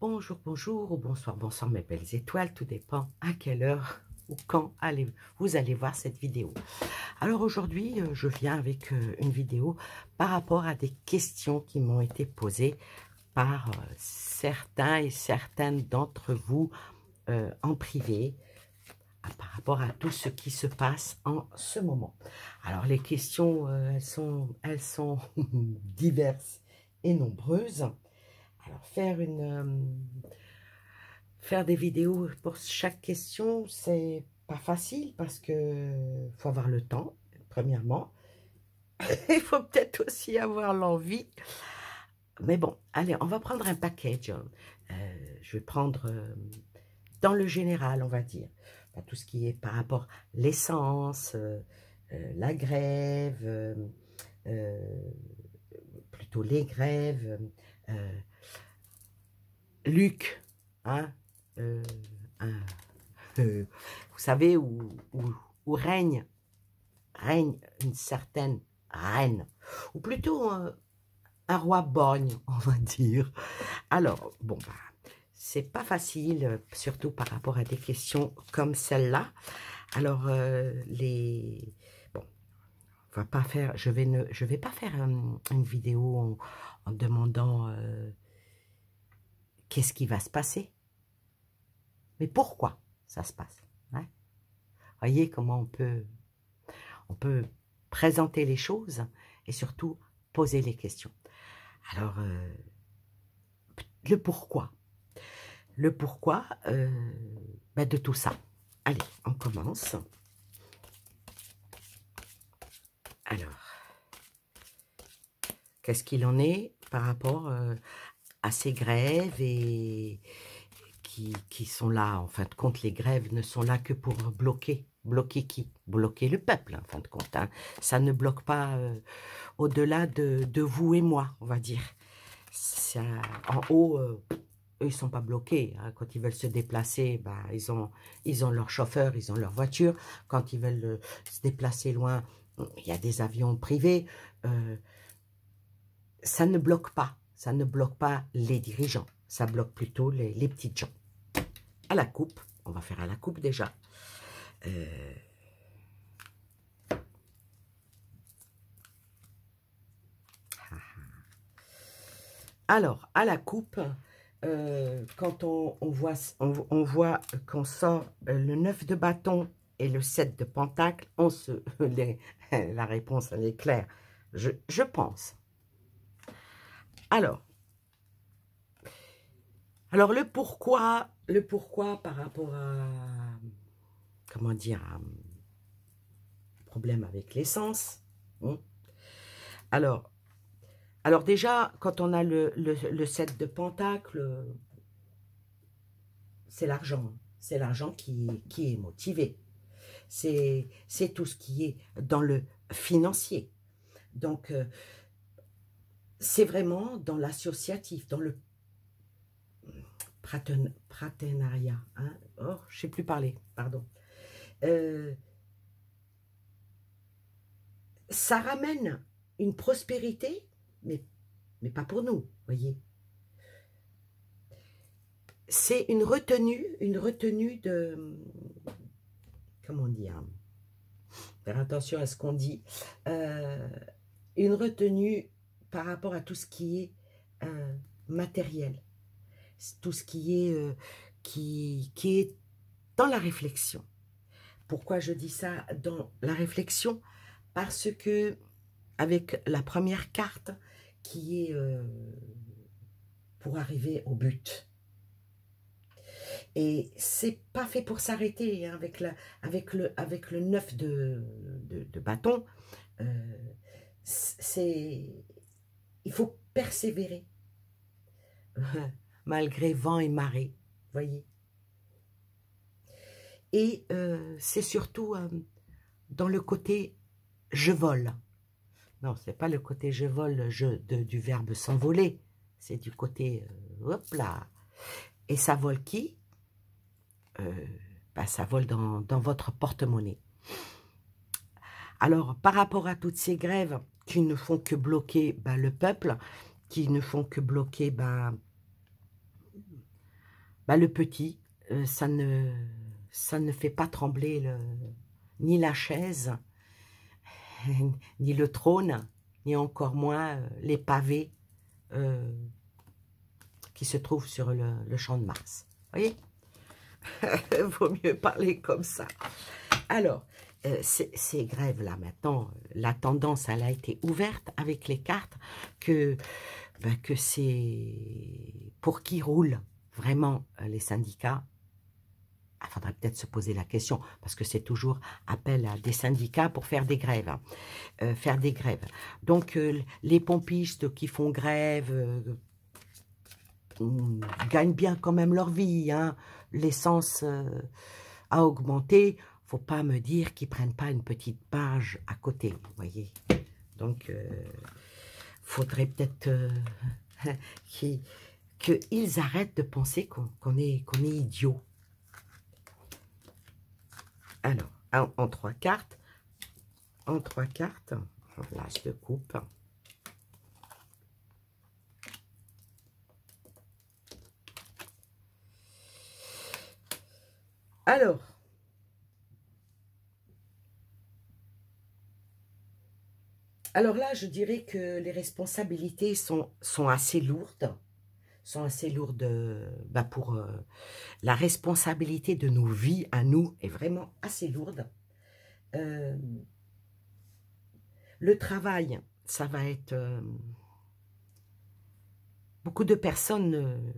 Bonjour, bonjour, ou bonsoir, bonsoir mes belles étoiles, tout dépend à quelle heure ou quand vous allez voir cette vidéo. Alors aujourd'hui, je viens avec une vidéo par rapport à des questions qui m'ont été posées par certains et certaines d'entre vous en privé, par rapport à tout ce qui se passe en ce moment. Alors les questions, elles sont diverses et nombreuses. Alors faire des vidéos pour chaque question, c'est pas facile parce que faut avoir le temps, premièrement. Il faut peut-être aussi avoir l'envie. Mais bon, allez, on va prendre un package. Je vais prendre dans le général, on va dire. Enfin, tout ce qui est par rapport à l'essence, la grève, plutôt les grèves, Luc, hein, euh, un- vous savez, où règne une certaine reine, ou plutôt un roi borgne, on va dire. Alors, bon, bah, c'est pas facile, surtout par rapport à des questions comme celle-là. Alors, bon, on va pas faire, je vais pas faire une vidéo en demandant qu'est-ce qui va se passer, mais pourquoi ça se passe. Hein? Voyez comment on peut présenter les choses et surtout poser les questions. Alors, le pourquoi. Le pourquoi ben de tout ça. Allez, on commence. Alors, qu'est-ce qu'il en est par rapport à ces grèves et qui sont là, en fin de compte, les grèves ne sont là que pour bloquer. Bloquer qui? Bloquer le peuple, en fin de compte. Hein. Ça ne bloque pas au-delà de vous et moi, on va dire. Ça, en haut, eux, ils ne sont pas bloqués. Hein. Quand ils veulent se déplacer, bah, ils ont leur chauffeur, ils ont leur voiture. Quand ils veulent se déplacer loin, il y a des avions privés. Ça ne bloque pas. Ça ne bloque pas les dirigeants. Ça bloque plutôt les petites gens. À la coupe. On va faire à la coupe déjà. Alors, à la coupe, quand on voit qu'on sort le 9 de bâton et le 7 de pentacle, la réponse, elle est claire. Je pense. Alors, le pourquoi par rapport à, comment dire, à problème avec l'essence. Hein. Alors déjà, quand on a le 7 de pentacle, c'est l'argent. C'est l'argent qui est motivé. C'est tout ce qui est dans le financier. Donc, c'est vraiment dans l'associatif, dans le partenariat. Hein? Oh, je ne sais plus parler, pardon. Ça ramène une prospérité, mais pas pour nous, voyez. C'est une retenue de, comment dire, faire attention à ce qu'on dit, une retenue par rapport à tout ce qui est matériel, tout ce qui est dans la réflexion. Pourquoi je dis ça dans la réflexion? Parce que avec la première carte qui est pour arriver au but. Et c'est pas fait pour s'arrêter hein, avec le 9 de bâton. Il faut persévérer malgré vent et marée, voyez. Et c'est surtout dans le côté « je vole ». Non, c'est pas le côté « je vole » du verbe « s'envoler ». C'est du côté hop là. Et ça vole qui? Ben, ça vole dans votre porte-monnaie. Alors, par rapport à toutes ces grèves qui ne font que bloquer ben, le peuple, qui ne font que bloquer ben, bah, le petit, ça ne fait pas trembler ni la chaise, ni le trône, ni encore moins les pavés qui se trouvent sur le champ de Mars. Vous voyez? Vaut mieux parler comme ça. Alors, ces grèves-là, maintenant, la tendance, elle a été ouverte avec les cartes que c'est pour qui roulent vraiment les syndicats. Il faudrait peut-être se poser la question, parce que c'est toujours appel à des syndicats pour faire des grèves. Donc, les pompistes qui font grève gagnent bien quand même leur vie. Hein. L'essence a augmenté. Faut pas me dire qu'ils prennent pas une petite page à côté, vous voyez. Donc, faudrait peut-être qu'ils arrêtent de penser qu'on est idiot. Alors, en trois cartes, l'as de coupe. Alors là, je dirais que les responsabilités sont assez lourdes. Pour la responsabilité de nos vies à nous est vraiment assez lourde. Le travail, ça va être beaucoup de personnes.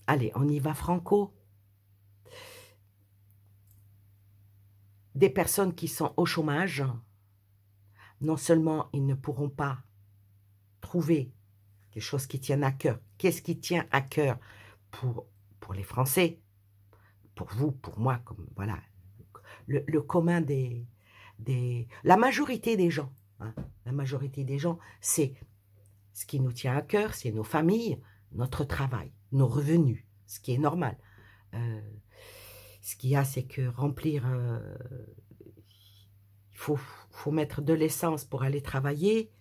Allez, on y va franco. Des personnes qui sont au chômage, non seulement ils ne pourront pas trouver des choses qui tiennent à cœur. Qu'est-ce qui tient à cœur pour les Français, pour vous, pour moi, comme voilà, le commun la majorité des gens, hein, la majorité des gens, c'est ce qui nous tient à cœur, c'est nos familles, notre travail, nos revenus, ce qui est normal. Ce qu'il y a, c'est que remplir, il faut mettre de l'essence pour aller travailler,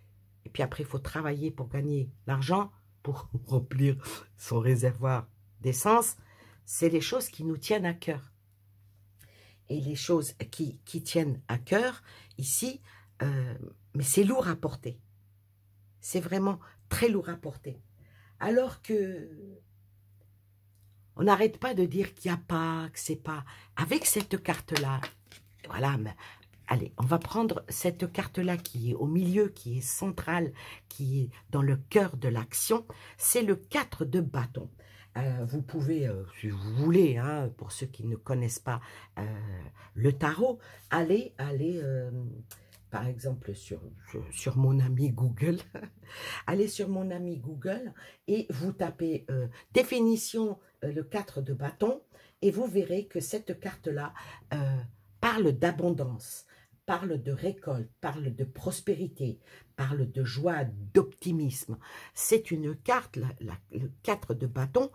et puis après, il faut travailler pour gagner l'argent, pour remplir son réservoir d'essence. C'est les choses qui nous tiennent à cœur. Et les choses qui tiennent à cœur, ici, mais c'est lourd à porter. C'est vraiment très lourd à porter. Alors que on n'arrête pas de dire qu'il n'y a pas, que c'est pas. Avec cette carte-là, voilà, mais, allez, on va prendre cette carte-là qui est au milieu, qui est centrale, qui est dans le cœur de l'action. C'est le 4 de bâton. Vous pouvez, si vous voulez, hein, pour ceux qui ne connaissent pas le tarot, aller par exemple, sur mon ami Google, allez sur mon ami Google et vous tapez définition le 4 de bâton et vous verrez que cette carte-là parle d'abondance, parle de récolte, parle de prospérité, parle de joie, d'optimisme. C'est une carte, le 4 de bâton,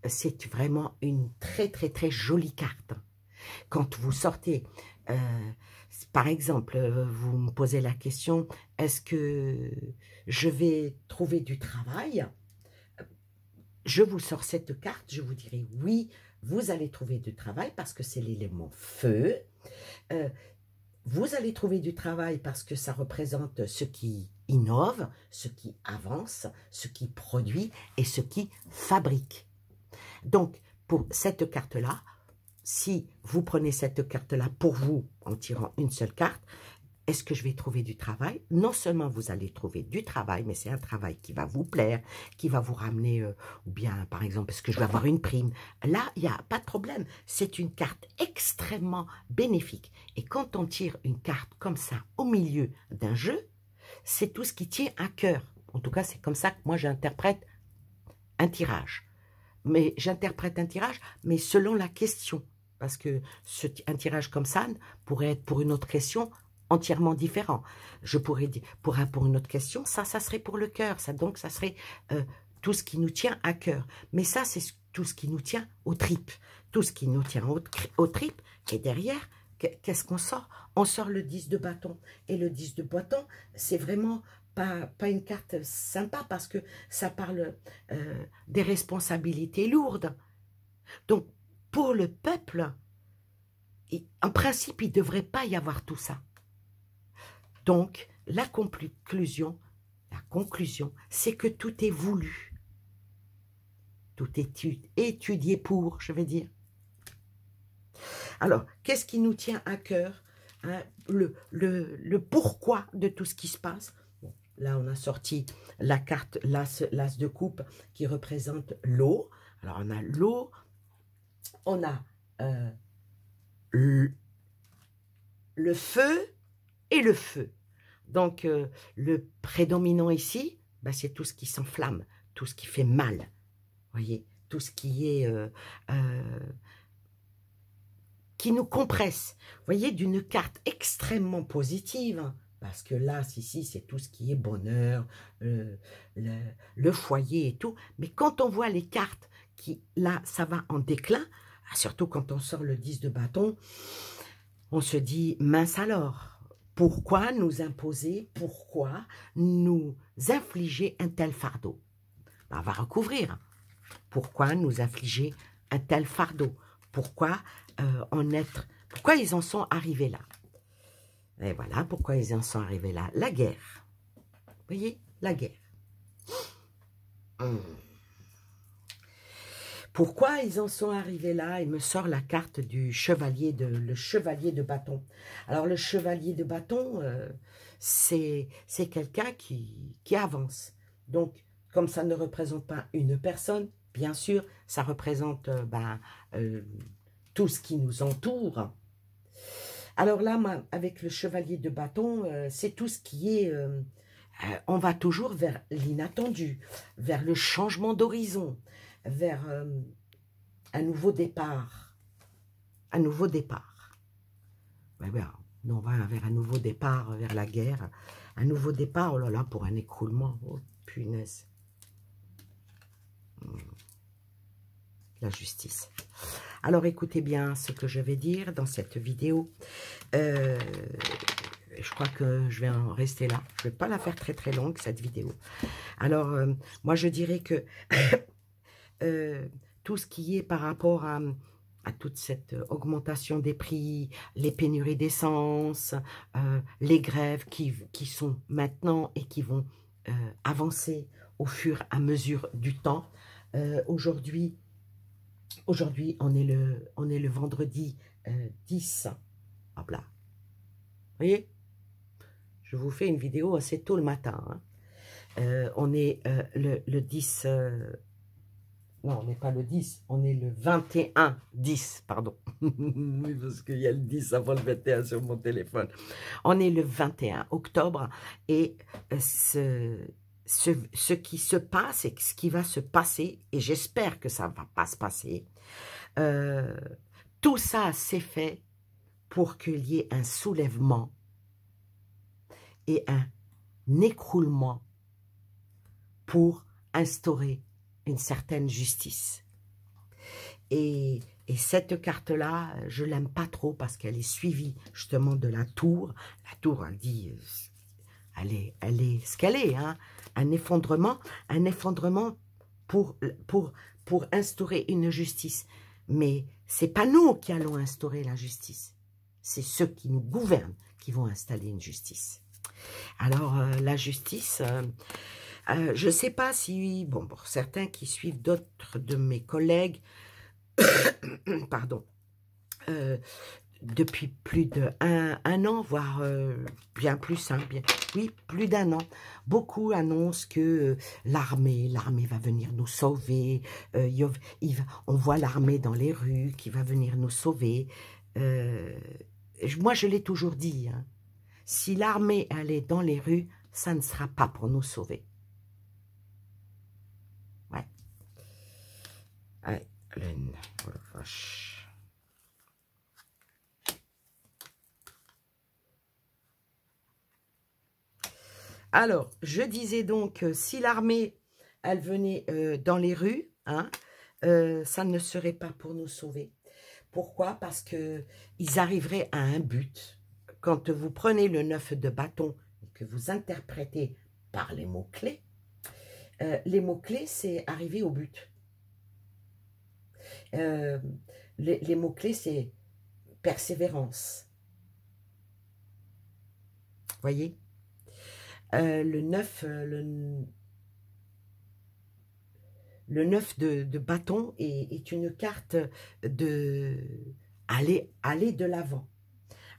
c'est vraiment une très très très jolie carte. Quand vous sortez, par exemple, vous me posez la question, est-ce que je vais trouver du travail? Je vous sors cette carte, je vous dirai oui, vous allez trouver du travail parce que c'est l'élément feu. Vous allez trouver du travail parce que ça représente ce qui innove, ce qui avance, ce qui produit et ce qui fabrique. Donc, pour cette carte-là, si vous prenez cette carte-là pour vous, en tirant une seule carte, est-ce que je vais trouver du travail? Non seulement vous allez trouver du travail, mais c'est un travail qui va vous plaire, qui va vous ramener, ou bien, par exemple, est-ce que je vais avoir une prime? Là, il n'y a pas de problème. C'est une carte extrêmement bénéfique. Et quand on tire une carte comme ça au milieu d'un jeu, c'est tout ce qui tient à cœur. En tout cas, c'est comme ça que moi, j'interprète un tirage. Mais j'interprète un tirage, mais selon la question. Parce que un tirage comme ça pourrait être pour une autre question entièrement différent. Je pourrais dire, pour une autre question, ça serait pour le cœur. Donc, ça serait tout ce qui nous tient à cœur. Mais ça, c'est tout ce qui nous tient aux tripes. Tout ce qui nous tient aux tripes. Et derrière, qu'est-ce qu'on sort? On sort le 10 de bâton. Et le 10 de bâton, c'est vraiment pas une carte sympa parce que ça parle des responsabilités lourdes. Donc, pour le peuple, en principe, il ne devrait pas y avoir tout ça. Donc, la conclusion, c'est que tout est voulu. Tout est étudié pour, je vais dire. Alors, qu'est-ce qui nous tient à cœur, hein, le pourquoi de tout ce qui se passe. Bon, là, on a sorti la carte, l'as de coupe, qui représente l'eau. Alors, on a l'eau, on a le feu et le feu. Donc, le prédominant ici, ben, c'est tout ce qui s'enflamme, tout ce qui fait mal. Voyez, tout ce qui est... qui nous compresse. Vous voyez, d'une carte extrêmement positive, parce que là, ici, c'est tout ce qui est bonheur, le foyer et tout. Mais quand on voit les cartes, qui là, ça va en déclin, surtout quand on sort le 10 de bâton, on se dit, mince alors, pourquoi nous imposer, pourquoi nous infliger un tel fardeau? Ben, on va recouvrir. Pourquoi nous infliger un tel fardeau? Pourquoi pourquoi ils en sont arrivés là? Et voilà pourquoi ils en sont arrivés là. La guerre. Vous voyez, la guerre. Pourquoi ils en sont arrivés là? Il me sort la carte du chevalier le chevalier de bâton. Alors le chevalier de bâton, c'est quelqu'un qui avance. Donc, comme ça ne représente pas une personne, bien sûr, ça représente tout ce qui nous entoure. Alors là, avec le chevalier de bâton, c'est tout ce qui est... on va toujours vers l'inattendu, vers le changement d'horizon, vers un nouveau départ. Un nouveau départ. Ouais, on va vers un nouveau départ, vers la guerre. Un nouveau départ, oh là là, pour un écroulement. Oh, punaise. La justice. Alors, écoutez bien ce que je vais dire dans cette vidéo. Je crois que je vais en rester là. Je ne vais pas la faire très très longue, cette vidéo. Alors, moi, je dirais que tout ce qui est par rapport à toute cette augmentation des prix, les pénuries d'essence, les grèves qui sont maintenant et qui vont avancer au fur et à mesure du temps. Aujourd'hui, on est le vendredi 10. Hop là. Vous voyez? Je vous fais une vidéo assez tôt le matin. Hein. On est le 10... non, on n'est pas le 10. On est le 21-10, pardon. Oui, parce qu'il y a le 10 avant le 21 sur mon téléphone. On est le 21 octobre. Et ce qui se passe et ce qui va se passer, et j'espère que ça ne va pas se passer, tout ça s'est fait pour qu'il y ait un soulèvement et un écroulement pour instaurer une certaine justice. Et cette carte-là, je l'aime pas trop parce qu'elle est suivie justement de la tour. La tour, elle dit, elle est ce qu'elle est, hein. Un effondrement pour instaurer une justice. Mais c'est pas nous qui allons instaurer la justice. C'est ceux qui nous gouvernent qui vont installer une justice. Alors, la justice, je ne sais pas si, bon, pour certains qui suivent d'autres de mes collègues, pardon, depuis plus d'un an, voire bien plus, hein, oui, plus d'un an, beaucoup annoncent que l'armée va venir nous sauver, on voit l'armée dans les rues qui va venir nous sauver. Moi, je l'ai toujours dit, hein, si l'armée elle est dans les rues, ça ne sera pas pour nous sauver. Ouais. Ouais, oh la vache. Alors, je disais donc, si l'armée, elle venait dans les rues, hein, ça ne serait pas pour nous sauver. Pourquoi? Parce qu'ils arriveraient à un but. Quand vous prenez le 9 de bâton et que vous interprétez par les mots-clés. Les mots-clés, c'est arriver au but. Les mots-clés, c'est persévérance. Voyez, le 9, le 9 de bâton est une carte de aller de l'avant.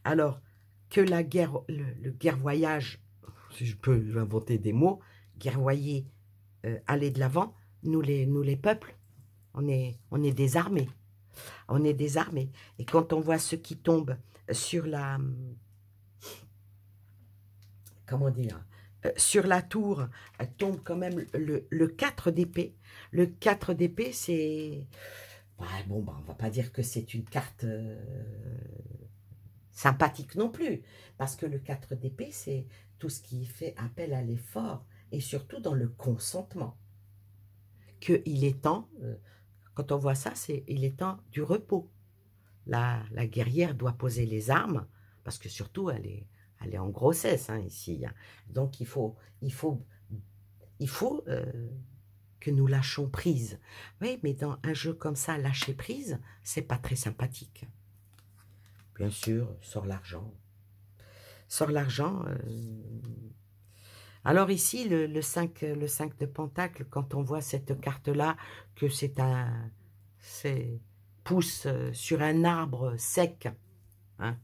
Alors, que la guerre, le guerroyage, si je peux inventer des mots, guerroyer, aller de l'avant, nous les peuples, on est désarmés. On est désarmés. Et quand on voit ceux qui tombent sur la... Comment dire, sur la tour, tombe quand même le 4 d'épée. Le 4 d'épée, c'est... Ouais, bon, bah, on va pas dire que c'est une carte sympathique non plus. Parce que le 4 d'épée, c'est tout ce qui fait appel à l'effort. Et surtout dans le consentement. Qu'il est temps, quand on voit ça, il est temps du repos. La guerrière doit poser les armes, parce que surtout, elle est en grossesse, hein, ici. Hein. Donc, il faut que nous lâchons prise. Oui, mais dans un jeu comme ça, lâcher prise, c'est pas très sympathique. Bien sûr, sort l'argent. Sort l'argent. Alors ici, le 5 de Pentacle, quand on voit cette carte-là, que c'est pousse sur un arbre sec. Hein,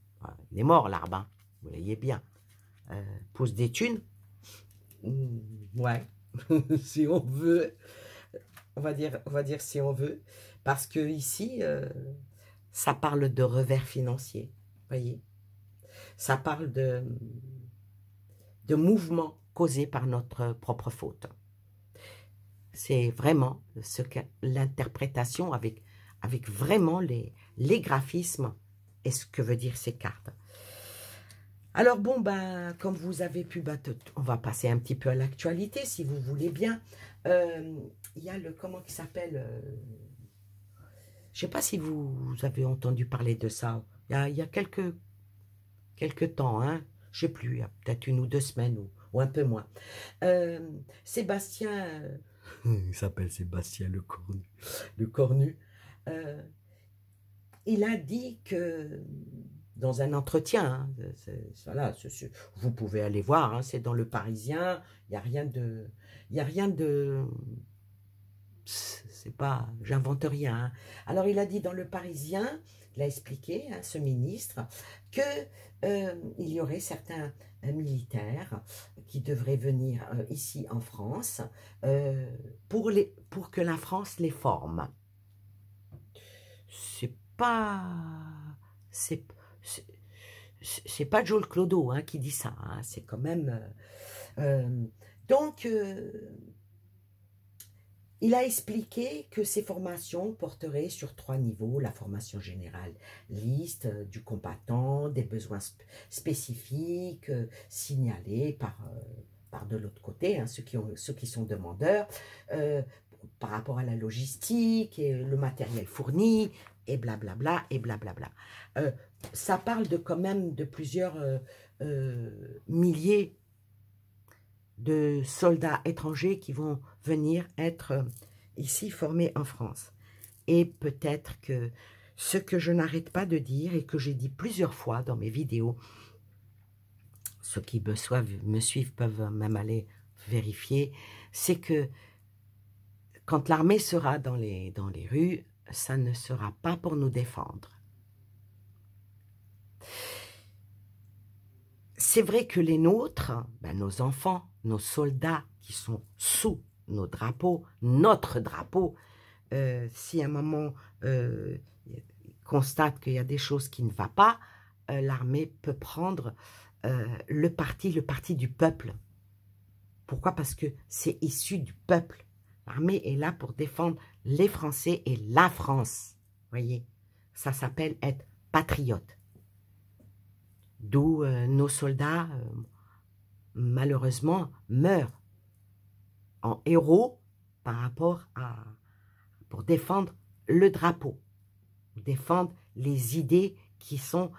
il est mort l'arbre, hein, vous voyez bien. Pousse des thunes. Ouais, si on veut, on va dire si on veut, parce que ici, ça parle de revers financier, voyez. Ça parle de mouvements causés par notre propre faute. C'est vraiment l'interprétation avec vraiment les graphismes et ce que veut dire ces cartes. Alors bon, ben, comme vous avez pu, on va passer un petit peu à l'actualité, si vous voulez bien. Il y a comment il s'appelle je ne sais pas si vous avez entendu parler de ça. Il y a quelques temps, hein, je ne sais plus, il y a peut-être 1 ou 2 semaines ou un peu moins. Sébastien, il s'appelle Sébastien le Cornu. Il a dit que, dans un entretien, hein, voilà, vous pouvez aller voir, hein, c'est dans Le Parisien, il n'y a rien de... C'est pas, j'invente rien. Hein. Alors, il a dit dans Le Parisien, il a expliqué, hein, ce ministre, que il y aurait certains militaires qui devraient venir ici en France pour que la France les forme. C'est pas Joel Clodo, hein, qui dit ça, hein, c'est quand même... donc, il a expliqué que ces formations porteraient sur 3 niveaux, la formation générale, liste du combattant, des besoins spécifiques signalés par de l'autre côté, hein, ceux qui sont demandeurs, par rapport à la logistique, et le matériel fourni, et blablabla, et blablabla. Ça parle quand même de plusieurs milliers de soldats étrangers qui vont venir être ici formés en France. Et peut-être que ce que je n'arrête pas de dire et que j'ai dit plusieurs fois dans mes vidéos, ceux qui me suivent peuvent même aller vérifier, c'est que quand l'armée sera dans les rues, ça ne sera pas pour nous défendre. C'est vrai que les nôtres, ben nos enfants, nos soldats qui sont sous nos drapeaux, notre drapeau, si à un moment constate qu'il y a des choses qui ne vont pas, l'armée peut prendre le parti du peuple. Pourquoi? Parce que c'est issu du peuple. L'armée est là pour défendre les Français et la France. Voyez, ça s'appelle être patriote. D'où nos soldats, malheureusement, meurent en héros par rapport pour défendre le drapeau, défendre les idées qui sont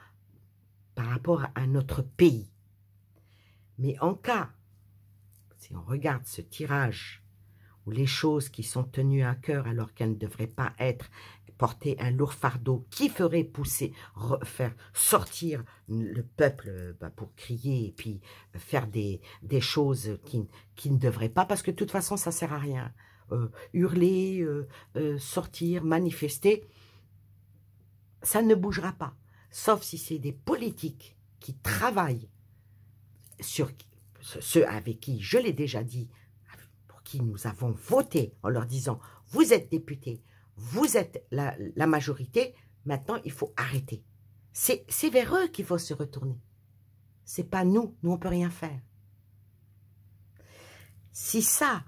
par rapport à notre pays. Mais en cas si on regarde ce tirage, où les choses qui sont tenues à cœur alors qu'elles ne devraient pas être, porter un lourd fardeau qui ferait pousser, faire sortir le peuple pour crier et puis faire des choses qui ne devraient pas, parce que de toute façon ça ne sert à rien. Hurler, sortir, manifester, ça ne bougera pas, sauf si c'est des politiques qui travaillent sur ceux avec qui, je l'ai déjà dit, pour qui nous avons voté en leur disant « vous êtes députés, vous êtes la majorité, maintenant il faut arrêter ». C'est vers eux qu'il faut se retourner. C'est pas nous, nous on peut rien faire. Si ça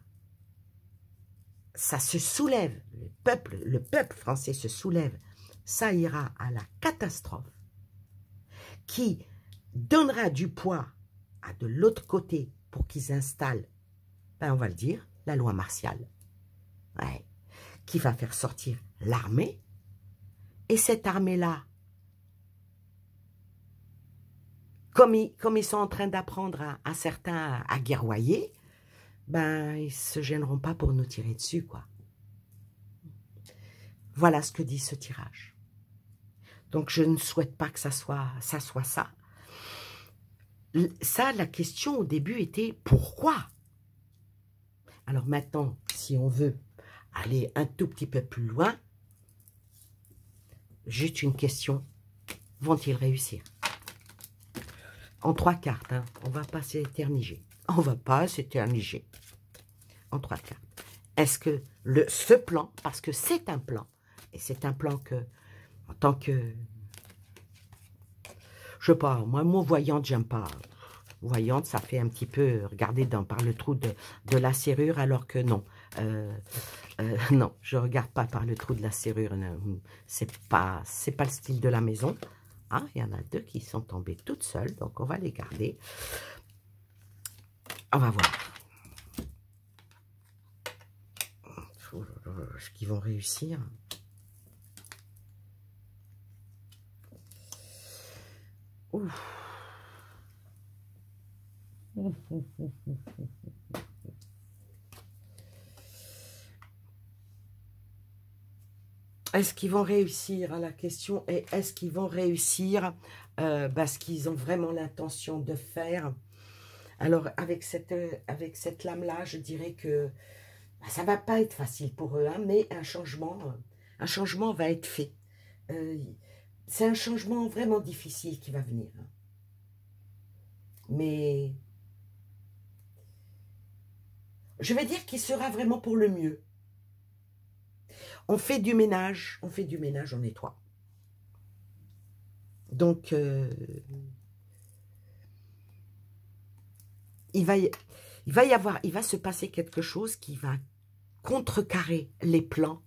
se soulève, le peuple français se soulève, ça ira à la catastrophe qui donnera du poids à de l'autre côté pour qu'ils installent, ben on va le dire, la loi martiale. Ouais. Qui va faire sortir l'armée. Et cette armée-là, comme ils sont en train d'apprendre à certains à guerroyer, ben ils ne se gêneront pas pour nous tirer dessus, quoi. Voilà ce que dit ce tirage. Donc je ne souhaite pas que ça soit ça. Ça, la question au début était pourquoi? Alors maintenant, si on veut aller un tout petit peu plus loin, juste une question, vont-ils réussir? En 3 cartes, hein, on ne va pas s'éterniser. On ne va pas s'éterniser. En 3 cartes. Est-ce que ce plan, parce que c'est un plan, et c'est un plan que, en tant que, je sais pas, moi, mot voyante, j'aime pas. Voyante, ça fait un petit peu regarder par le trou de la serrure, alors que non. Non, je ne regarde pas par le trou de la serrure. C'est pas le style de la maison. Ah, il y en a 2 qui sont tombées toutes seules, donc on va les garder. On va voir. Est-ce qu'ils vont réussir? Ouf. Est-ce qu'ils vont réussir? La question est, est-ce qu'ils vont réussir ce qu'ils ont vraiment l'intention de faire? Alors, avec cette lame-là, je dirais que ça ne va pas être facile pour eux, hein, mais un changement va être fait. C'est un changement vraiment difficile qui va venir. Hein. Mais je vais dire qu'il sera vraiment pour le mieux. On fait du ménage, on nettoie. Donc, il va se passer quelque chose qui va contrecarrer les plans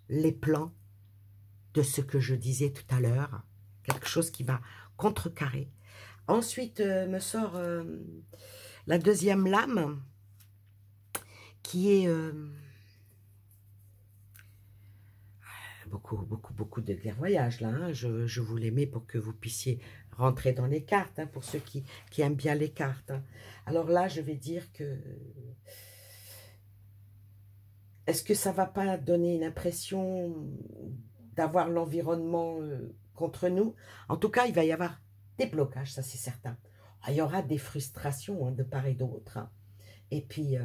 de ce que je disais tout à l'heure. Quelque chose qui va contrecarrer. Ensuite, me sort la deuxième lame, qui est beaucoup de guerroyage, là. Hein. Je vous les mets pour que vous puissiez rentrer dans les cartes, hein, pour ceux qui aiment bien les cartes. Hein. Alors là, je vais dire que... Est-ce que ça ne va pas donner une impression d'avoir l'environnement contre nous? En tout cas, il va y avoir des blocages, ça c'est certain. Il y aura des frustrations, hein, de part et d'autre. Hein. Et puis,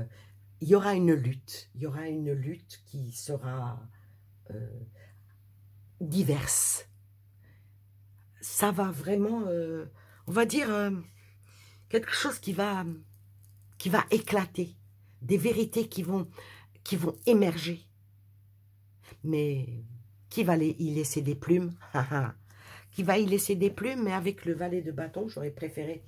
il y aura une lutte. Il y aura une lutte qui sera diverse. Ça va vraiment, on va dire, quelque chose qui va éclater. Des vérités qui vont émerger. Mais qui va y laisser des plumes? Qui va y laisser des plumes? Mais avec le valet de bâton, j'aurais préféré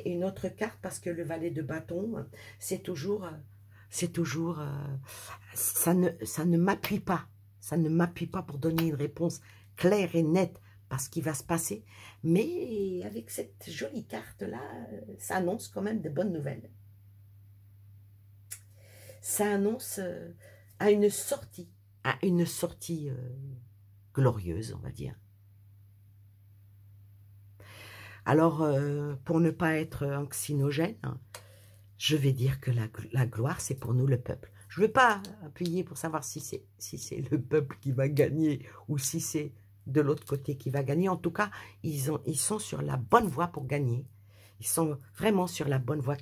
une autre carte, parce que le valet de bâton, c'est toujours ça ne m'appuie pas. Ça ne m'appuie pas pour donner une réponse claire et nette à ce qui va se passer. Mais avec cette jolie carte-là, ça annonce quand même de bonnes nouvelles. Ça annonce à une sortie glorieuse, on va dire. Alors, pour ne pas être anxinogène, je vais dire que la gloire, c'est pour nous, le peuple. Je ne vais pas appuyer pour savoir si c'est le peuple qui va gagner ou si c'est de l'autre côté qui va gagner. En tout cas, ils sont sur la bonne voie pour gagner. Ils sont vraiment sur la bonne voie.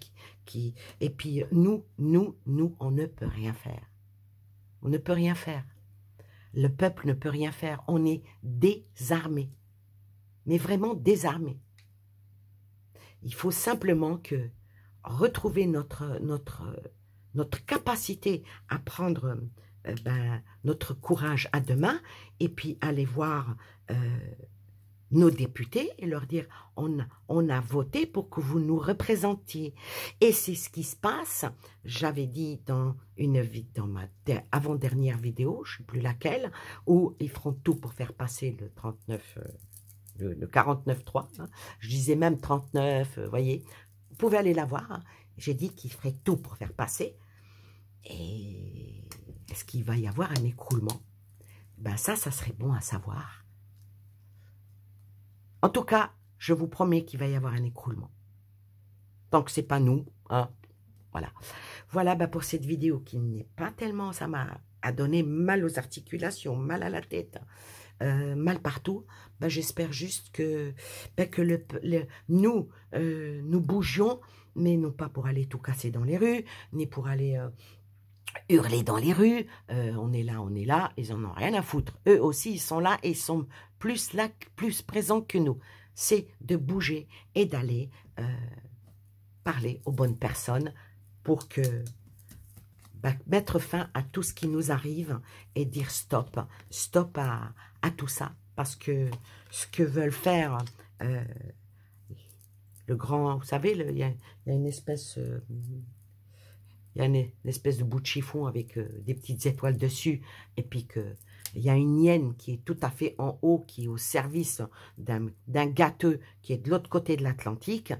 Et puis, nous, on ne peut rien faire. On ne peut rien faire. Le peuple ne peut rien faire. On est désarmé. Mais vraiment désarmé. Il faut simplement que retrouver notre capacité à prendre notre courage à deux mains et puis aller voir nos députés et leur dire on a voté pour que vous nous représentiez. Et c'est ce qui se passe. J'avais dit dans ma avant-dernière vidéo, je ne sais plus laquelle, où ils feront tout pour faire passer le 39, le 49.3. Hein. Je disais même 39, voyez. Vous pouvez aller la voir. Hein. J'ai dit qu'ils feraient tout pour faire passer. Et est-ce qu'il va y avoir un écroulement? Ben ça serait bon à savoir. En tout cas, je vous promets qu'il va y avoir un écroulement. Tant que ce n'est pas nous. Hein. Voilà. Voilà pour cette vidéo qui n'est pas tellement... Ça m'a donné mal aux articulations, mal à la tête, mal partout. J'espère juste que nous bougions, mais non pas pour aller tout casser dans les rues, ni pour aller... hurler dans les rues, on est là, ils en ont rien à foutre. Eux aussi, ils sont là et ils sont plus là, plus présents que nous. C'est de bouger et d'aller parler aux bonnes personnes pour que mettre fin à tout ce qui nous arrive et dire stop, stop à tout ça. Parce que ce que veulent faire le grand, vous savez, il y a une espèce... il y a une espèce de bout de chiffon avec des petites étoiles dessus. Et puis il y a une hyène qui est tout à fait en haut, qui est au service d'un gâteux qui est de l'autre côté de l'Atlantique.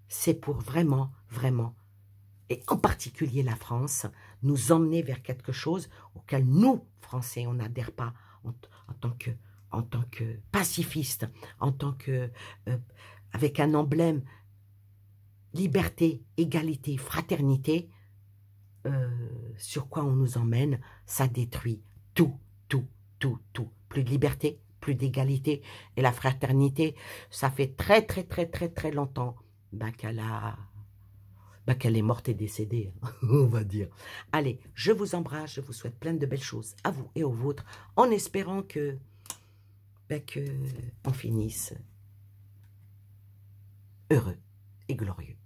C'est pour vraiment, vraiment, et en particulier la France, nous emmener vers quelque chose auquel nous, Français, on n'adhère pas en tant que pacifiste, en tant que... avec un emblème liberté, égalité, fraternité, sur quoi on nous emmène, ça détruit tout, tout, tout, tout. Plus de liberté, plus d'égalité. Et la fraternité, ça fait très, très, très, très, très longtemps qu'elle est morte et décédée, on va dire. Allez, je vous embrasse, je vous souhaite plein de belles choses à vous et aux vôtres, en espérant que on finisse heureux et glorieux.